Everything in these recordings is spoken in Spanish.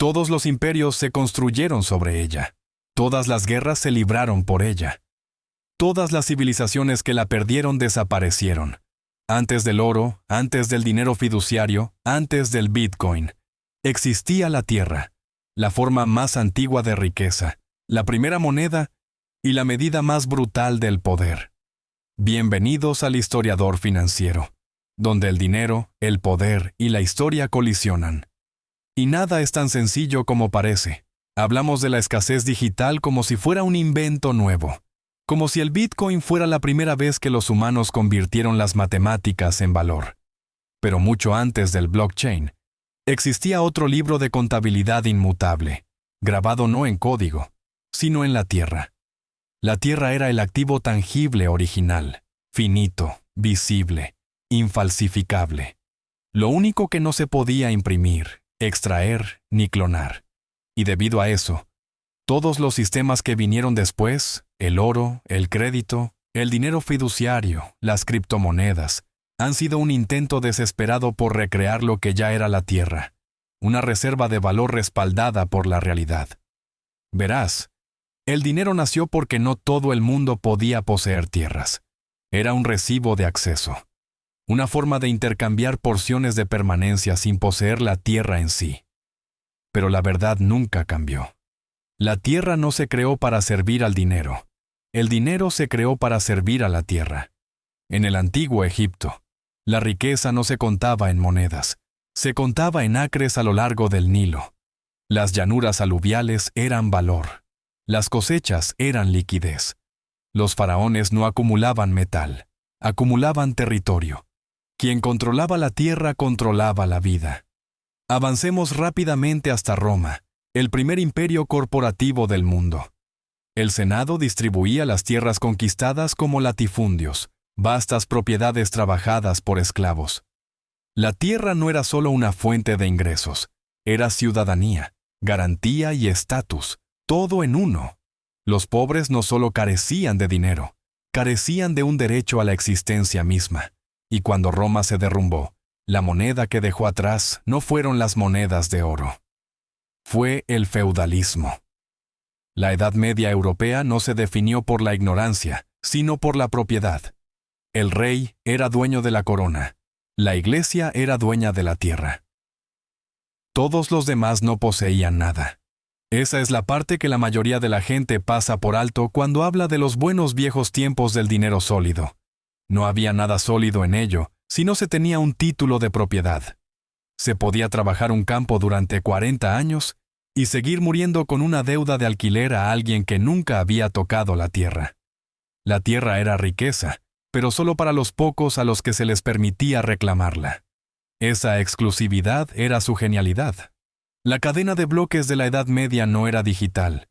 Todos los imperios se construyeron sobre ella. Todas las guerras se libraron por ella. Todas las civilizaciones que la perdieron desaparecieron. Antes del oro, antes del dinero fiduciario, antes del Bitcoin, existía la tierra, la forma más antigua de riqueza, la primera moneda y la medida más brutal del poder. Bienvenidos al historiador financiero, donde el dinero, el poder y la historia colisionan. Y nada es tan sencillo como parece. Hablamos de la escasez digital como si fuera un invento nuevo, como si el Bitcoin fuera la primera vez que los humanos convirtieron las matemáticas en valor. Pero mucho antes del blockchain, existía otro libro de contabilidad inmutable, grabado no en código, sino en la tierra. La tierra era el activo tangible original, finito, visible, infalsificable. Lo único que no se podía imprimir, extraer ni clonar. Y debido a eso, todos los sistemas que vinieron después, el oro, el crédito, el dinero fiduciario, las criptomonedas, han sido un intento desesperado por recrear lo que ya era la tierra, una reserva de valor respaldada por la realidad. Verás, el dinero nació porque no todo el mundo podía poseer tierras. Era un recibo de acceso, una forma de intercambiar porciones de permanencia sin poseer la tierra en sí. Pero la verdad nunca cambió. La tierra no se creó para servir al dinero. El dinero se creó para servir a la tierra. En el antiguo Egipto, la riqueza no se contaba en monedas, se contaba en acres a lo largo del Nilo. Las llanuras aluviales eran valor. Las cosechas eran liquidez. Los faraones no acumulaban metal, acumulaban territorio. Quien controlaba la tierra controlaba la vida. Avancemos rápidamente hasta Roma, el primer imperio corporativo del mundo. El Senado distribuía las tierras conquistadas como latifundios, vastas propiedades trabajadas por esclavos. La tierra no era solo una fuente de ingresos, era ciudadanía, garantía y estatus, todo en uno. Los pobres no solo carecían de dinero, carecían de un derecho a la existencia misma. Y cuando Roma se derrumbó, la moneda que dejó atrás no fueron las monedas de oro. Fue el feudalismo. La Edad Media europea no se definió por la ignorancia, sino por la propiedad. El rey era dueño de la corona. La iglesia era dueña de la tierra. Todos los demás no poseían nada. Esa es la parte que la mayoría de la gente pasa por alto cuando habla de los buenos viejos tiempos del dinero sólido. No había nada sólido en ello, si no se tenía un título de propiedad. Se podía trabajar un campo durante 40 años y seguir muriendo con una deuda de alquiler a alguien que nunca había tocado la tierra. La tierra era riqueza, pero solo para los pocos a los que se les permitía reclamarla. Esa exclusividad era su genialidad. La cadena de bloques de la Edad Media no era digital.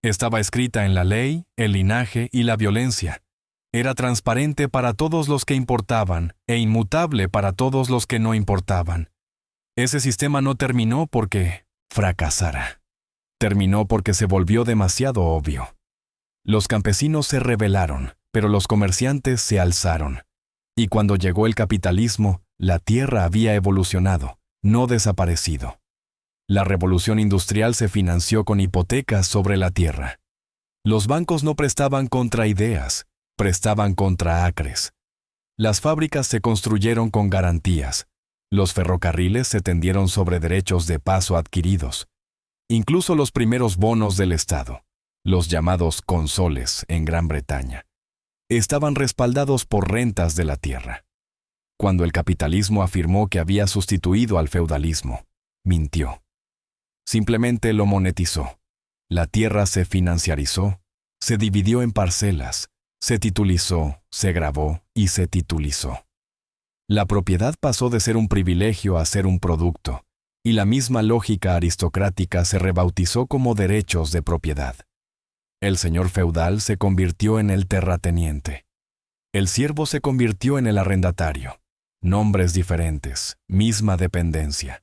Estaba escrita en la ley, el linaje y la violencia. Era transparente para todos los que importaban e inmutable para todos los que no importaban. Ese sistema no terminó porque fracasara. Terminó porque se volvió demasiado obvio. Los campesinos se rebelaron, pero los comerciantes se alzaron. Y cuando llegó el capitalismo, la tierra había evolucionado, no desaparecido. La revolución industrial se financió con hipotecas sobre la tierra. Los bancos no prestaban contra ideas, prestaban contra acres. Las fábricas se construyeron con garantías. Los ferrocarriles se tendieron sobre derechos de paso adquiridos. Incluso los primeros bonos del Estado, los llamados consoles en Gran Bretaña, estaban respaldados por rentas de la tierra. Cuando el capitalismo afirmó que había sustituido al feudalismo, mintió. Simplemente lo monetizó. La tierra se financiarizó, se dividió en parcelas, se titulizó, se grabó y se titulizó. La propiedad pasó de ser un privilegio a ser un producto, y la misma lógica aristocrática se rebautizó como derechos de propiedad. El señor feudal se convirtió en el terrateniente. El siervo se convirtió en el arrendatario. Nombres diferentes, misma dependencia.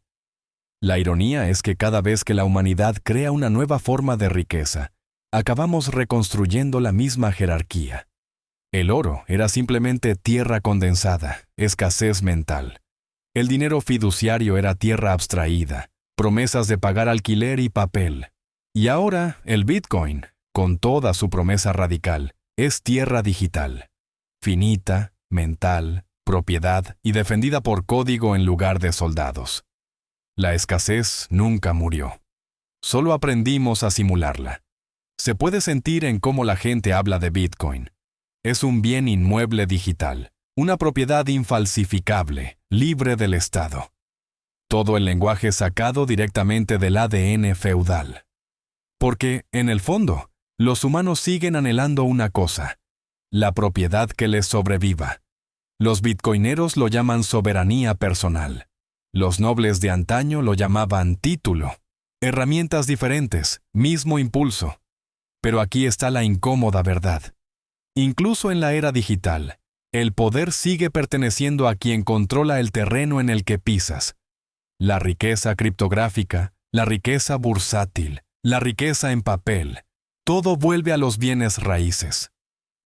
La ironía es que cada vez que la humanidad crea una nueva forma de riqueza, acabamos reconstruyendo la misma jerarquía. El oro era simplemente tierra condensada, escasez mental. El dinero fiduciario era tierra abstraída, promesas de pagar alquiler y papel. Y ahora el Bitcoin, con toda su promesa radical, es tierra digital, finita, mental, propiedad y defendida por código en lugar de soldados. La escasez nunca murió. Solo aprendimos a simularla. Se puede sentir en cómo la gente habla de Bitcoin. Es un bien inmueble digital, una propiedad infalsificable, libre del Estado. Todo el lenguaje sacado directamente del ADN feudal. Porque, en el fondo, los humanos siguen anhelando una cosa: la propiedad que les sobreviva. Los bitcoineros lo llaman soberanía personal. Los nobles de antaño lo llamaban título. Herramientas diferentes, mismo impulso. Pero aquí está la incómoda verdad. Incluso en la era digital, el poder sigue perteneciendo a quien controla el terreno en el que pisas. La riqueza criptográfica, la riqueza bursátil, la riqueza en papel, todo vuelve a los bienes raíces.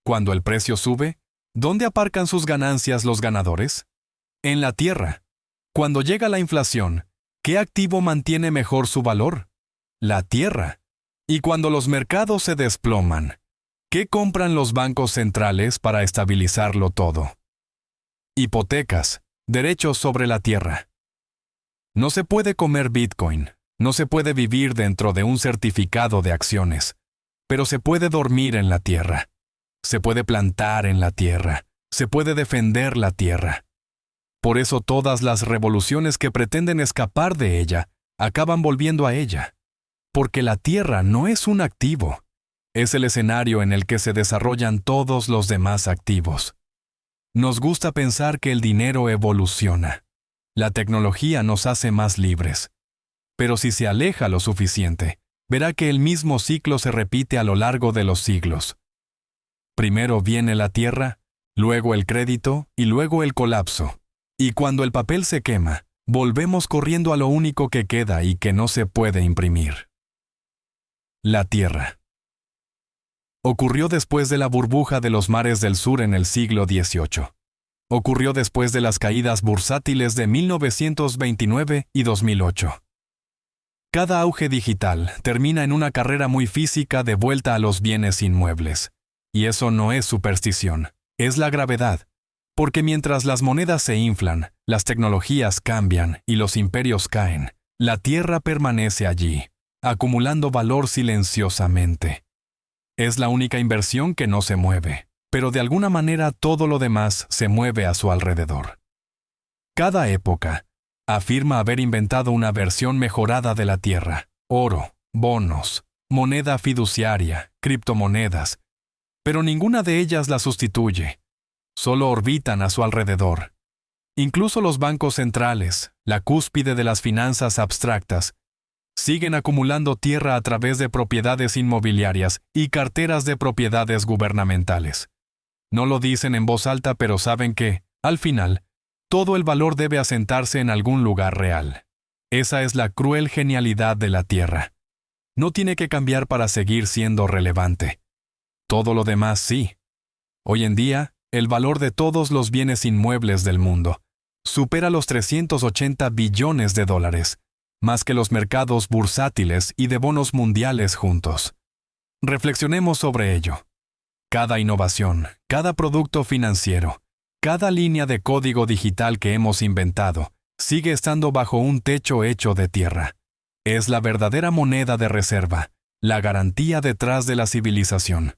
Cuando el precio sube, ¿dónde aparcan sus ganancias los ganadores? En la tierra. Cuando llega la inflación, ¿qué activo mantiene mejor su valor? La tierra. Y cuando los mercados se desploman, ¿qué compran los bancos centrales para estabilizarlo todo? Hipotecas, derechos sobre la tierra. No se puede comer Bitcoin, no se puede vivir dentro de un certificado de acciones, pero se puede dormir en la tierra. Se puede plantar en la tierra, se puede defender la tierra. Por eso todas las revoluciones que pretenden escapar de ella acaban volviendo a ella. Porque la tierra no es un activo, es el escenario en el que se desarrollan todos los demás activos. Nos gusta pensar que el dinero evoluciona. La tecnología nos hace más libres. Pero si se aleja lo suficiente, verá que el mismo ciclo se repite a lo largo de los siglos. Primero viene la tierra, luego el crédito y luego el colapso. Y cuando el papel se quema, volvemos corriendo a lo único que queda y que no se puede imprimir. La tierra. Ocurrió después de la burbuja de los mares del sur en el siglo XVIII. Ocurrió después de las caídas bursátiles de 1929 y 2008. Cada auge digital termina en una carrera muy física de vuelta a los bienes inmuebles. Y eso no es superstición, es la gravedad. Porque mientras las monedas se inflan, las tecnologías cambian y los imperios caen, la tierra permanece allí, acumulando valor silenciosamente. Es la única inversión que no se mueve, pero de alguna manera todo lo demás se mueve a su alrededor. Cada época afirma haber inventado una versión mejorada de la tierra: oro, bonos, moneda fiduciaria, criptomonedas, pero ninguna de ellas la sustituye. Solo orbitan a su alrededor. Incluso los bancos centrales, la cúspide de las finanzas abstractas, siguen acumulando tierra a través de propiedades inmobiliarias y carteras de propiedades gubernamentales. No lo dicen en voz alta, pero saben que, al final, todo el valor debe asentarse en algún lugar real. Esa es la cruel genialidad de la tierra. No tiene que cambiar para seguir siendo relevante. Todo lo demás sí. Hoy en día, el valor de todos los bienes inmuebles del mundo supera los 380 billones de dólares, más que los mercados bursátiles y de bonos mundiales juntos. Reflexionemos sobre ello. Cada innovación, cada producto financiero, cada línea de código digital que hemos inventado, sigue estando bajo un techo hecho de tierra. Es la verdadera moneda de reserva, la garantía detrás de la civilización.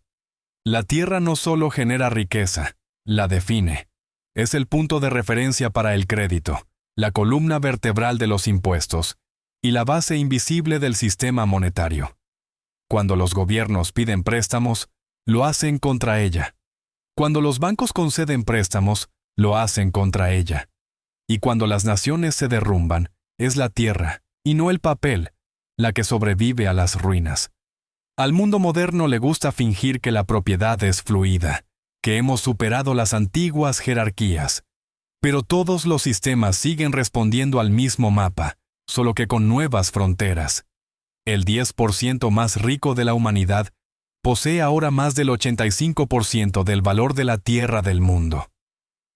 La tierra no solo genera riqueza, la define. Es el punto de referencia para el crédito, la columna vertebral de los impuestos y la base invisible del sistema monetario. Cuando los gobiernos piden préstamos, lo hacen contra ella. Cuando los bancos conceden préstamos, lo hacen contra ella. Y cuando las naciones se derrumban, es la tierra, y no el papel, la que sobrevive a las ruinas. Al mundo moderno le gusta fingir que la propiedad es fluida, que hemos superado las antiguas jerarquías. Pero todos los sistemas siguen respondiendo al mismo mapa, solo que con nuevas fronteras. El 10% más rico de la humanidad posee ahora más del 85% del valor de la tierra del mundo.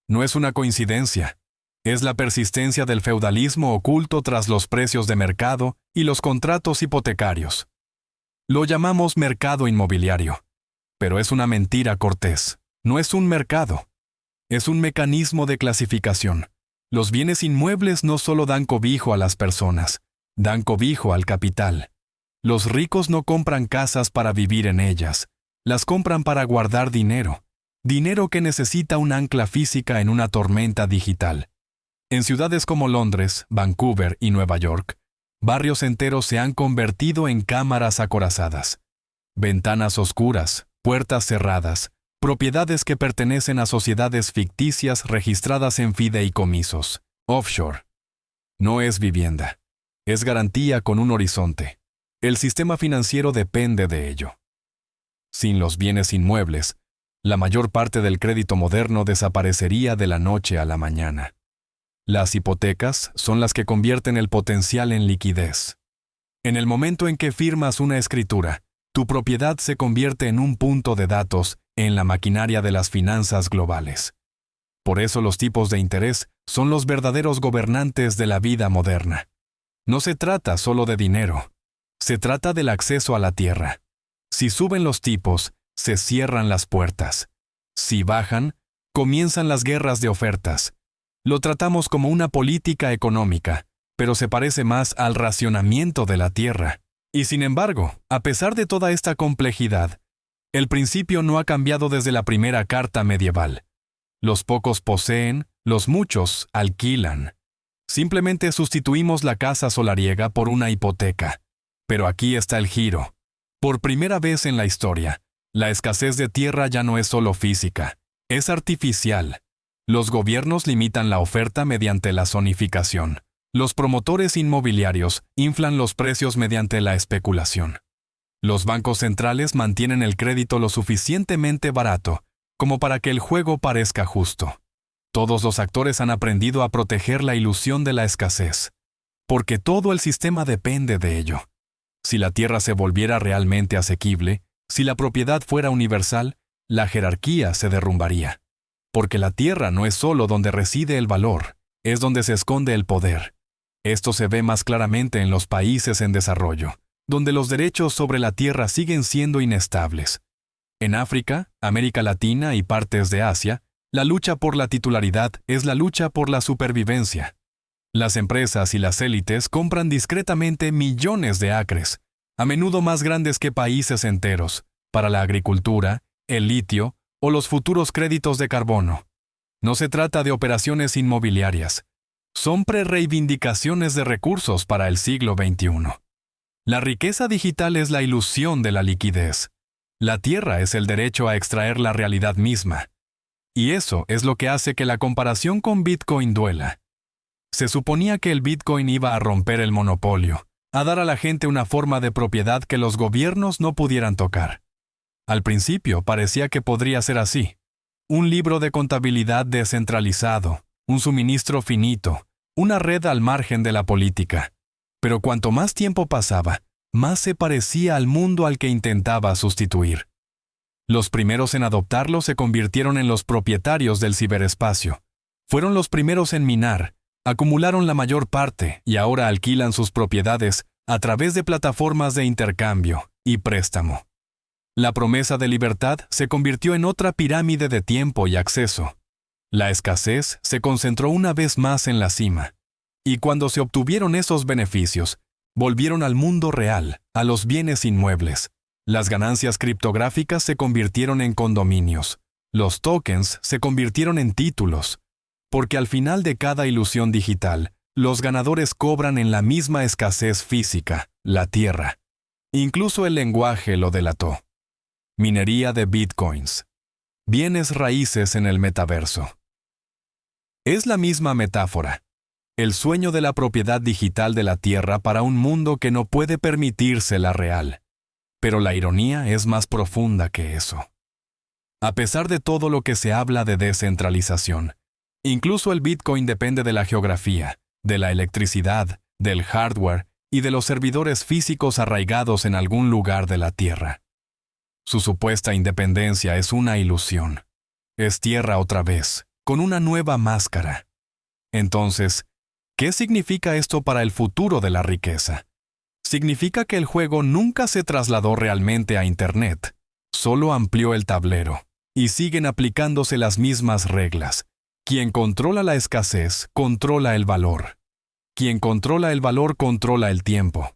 No es una coincidencia. Es la persistencia del feudalismo oculto tras los precios de mercado y los contratos hipotecarios. Lo llamamos mercado inmobiliario, pero es una mentira cortés. No es un mercado. Es un mecanismo de clasificación. Los bienes inmuebles no solo dan cobijo a las personas, dan cobijo al capital. Los ricos no compran casas para vivir en ellas, las compran para guardar dinero, dinero que necesita un ancla física en una tormenta digital. En ciudades como Londres, Vancouver y Nueva York, barrios enteros se han convertido en cámaras acorazadas. Ventanas oscuras, puertas cerradas, propiedades que pertenecen a sociedades ficticias registradas en fideicomisos, offshore. No es vivienda. Es garantía con un horizonte. El sistema financiero depende de ello. Sin los bienes inmuebles, la mayor parte del crédito moderno desaparecería de la noche a la mañana. Las hipotecas son las que convierten el potencial en liquidez. En el momento en que firmas una escritura, tu propiedad se convierte en un punto de datos en la maquinaria de las finanzas globales. Por eso los tipos de interés son los verdaderos gobernantes de la vida moderna. No se trata solo de dinero. Se trata del acceso a la tierra. Si suben los tipos, se cierran las puertas. Si bajan, comienzan las guerras de ofertas. Lo tratamos como una política económica, pero se parece más al racionamiento de la tierra. Y sin embargo, a pesar de toda esta complejidad, el principio no ha cambiado desde la primera carta medieval. Los pocos poseen, los muchos alquilan. Simplemente sustituimos la casa solariega por una hipoteca. Pero aquí está el giro. Por primera vez en la historia, la escasez de tierra ya no es solo física, es artificial. Los gobiernos limitan la oferta mediante la zonificación. Los promotores inmobiliarios inflan los precios mediante la especulación. Los bancos centrales mantienen el crédito lo suficientemente barato como para que el juego parezca justo. Todos los actores han aprendido a proteger la ilusión de la escasez, porque todo el sistema depende de ello. Si la tierra se volviera realmente asequible, si la propiedad fuera universal, la jerarquía se derrumbaría. Porque la tierra no es solo donde reside el valor, es donde se esconde el poder. Esto se ve más claramente en los países en desarrollo, donde los derechos sobre la tierra siguen siendo inestables. En África, América Latina y partes de Asia, la lucha por la titularidad es la lucha por la supervivencia. Las empresas y las élites compran discretamente millones de acres, a menudo más grandes que países enteros, para la agricultura, el litio o los futuros créditos de carbono. No se trata de operaciones inmobiliarias. Son prerreivindicaciones de recursos para el siglo XXI. La riqueza digital es la ilusión de la liquidez. La tierra es el derecho a extraer la realidad misma. Y eso es lo que hace que la comparación con Bitcoin duela. Se suponía que el Bitcoin iba a romper el monopolio, a dar a la gente una forma de propiedad que los gobiernos no pudieran tocar. Al principio parecía que podría ser así. Un libro de contabilidad descentralizado, un suministro finito, una red al margen de la política. Pero cuanto más tiempo pasaba, más se parecía al mundo al que intentaba sustituir. Los primeros en adoptarlo se convirtieron en los propietarios del ciberespacio. Fueron los primeros en minar, acumularon la mayor parte y ahora alquilan sus propiedades a través de plataformas de intercambio y préstamo. La promesa de libertad se convirtió en otra pirámide de tiempo y acceso. La escasez se concentró una vez más en la cima. Y cuando se obtuvieron esos beneficios, volvieron al mundo real, a los bienes inmuebles. Las ganancias criptográficas se convirtieron en condominios. Los tokens se convirtieron en títulos. Porque al final de cada ilusión digital, los ganadores cobran en la misma escasez física, la tierra. Incluso el lenguaje lo delató. Minería de bitcoins. Bienes raíces en el metaverso. Es la misma metáfora. El sueño de la propiedad digital de la tierra para un mundo que no puede permitirse la real. Pero la ironía es más profunda que eso. A pesar de todo lo que se habla de descentralización, incluso el Bitcoin depende de la geografía, de la electricidad, del hardware y de los servidores físicos arraigados en algún lugar de la Tierra. Su supuesta independencia es una ilusión. Es tierra otra vez, con una nueva máscara. Entonces, ¿qué significa esto para el futuro de la riqueza? Significa que el juego nunca se trasladó realmente a Internet, solo amplió el tablero, y siguen aplicándose las mismas reglas. Quien controla la escasez, controla el valor. Quien controla el valor, controla el tiempo.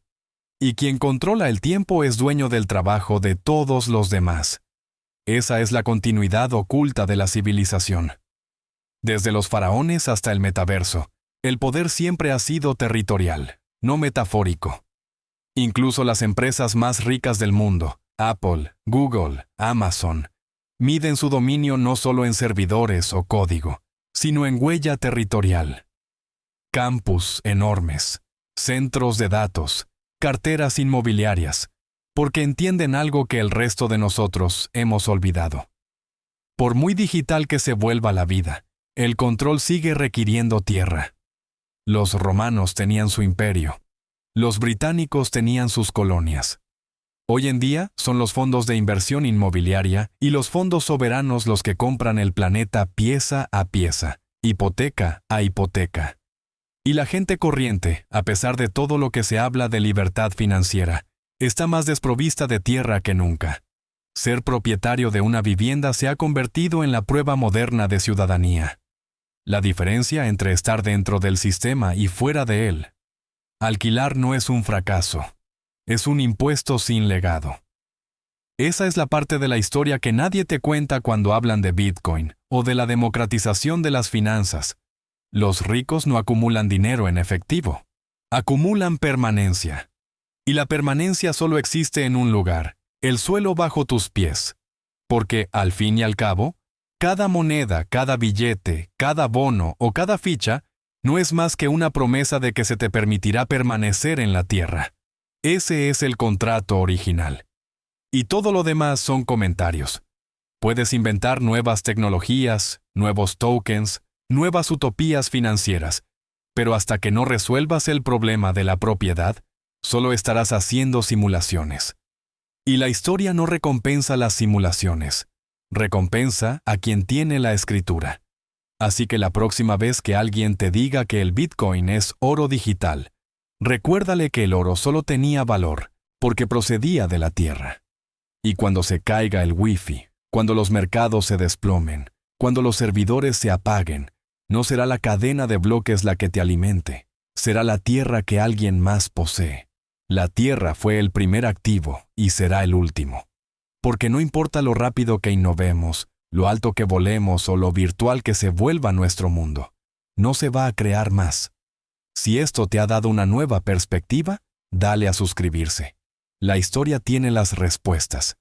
Y quien controla el tiempo es dueño del trabajo de todos los demás. Esa es la continuidad oculta de la civilización. Desde los faraones hasta el metaverso, el poder siempre ha sido territorial, no metafórico. Incluso las empresas más ricas del mundo, Apple, Google, Amazon, miden su dominio no solo en servidores o código, sino en huella territorial. Campus enormes, centros de datos, carteras inmobiliarias, porque entienden algo que el resto de nosotros hemos olvidado. Por muy digital que se vuelva la vida, el control sigue requiriendo tierra. Los romanos tenían su imperio. Los británicos tenían sus colonias. Hoy en día son los fondos de inversión inmobiliaria y los fondos soberanos los que compran el planeta pieza a pieza, hipoteca a hipoteca. Y la gente corriente, a pesar de todo lo que se habla de libertad financiera, está más desprovista de tierra que nunca. Ser propietario de una vivienda se ha convertido en la prueba moderna de ciudadanía. La diferencia entre estar dentro del sistema y fuera de él. Alquilar no es un fracaso. Es un impuesto sin legado. Esa es la parte de la historia que nadie te cuenta cuando hablan de Bitcoin o de la democratización de las finanzas. Los ricos no acumulan dinero en efectivo. Acumulan permanencia. Y la permanencia solo existe en un lugar, el suelo bajo tus pies. Porque, al fin y al cabo, cada moneda, cada billete, cada bono o cada ficha no es más que una promesa de que se te permitirá permanecer en la tierra. Ese es el contrato original. Y todo lo demás son comentarios. Puedes inventar nuevas tecnologías, nuevos tokens, nuevas utopías financieras, pero hasta que no resuelvas el problema de la propiedad, solo estarás haciendo simulaciones. Y la historia no recompensa las simulaciones, recompensa a quien tiene la escritura. Así que la próxima vez que alguien te diga que el Bitcoin es oro digital, recuérdale que el oro solo tenía valor porque procedía de la tierra. Y cuando se caiga el Wi-Fi, cuando los mercados se desplomen, cuando los servidores se apaguen, no será la cadena de bloques la que te alimente, será la tierra que alguien más posee. La tierra fue el primer activo y será el último. Porque no importa lo rápido que innovemos, lo alto que volemos o lo virtual que se vuelva nuestro mundo, no se va a crear más. Si esto te ha dado una nueva perspectiva, dale a suscribirse. La historia tiene las respuestas.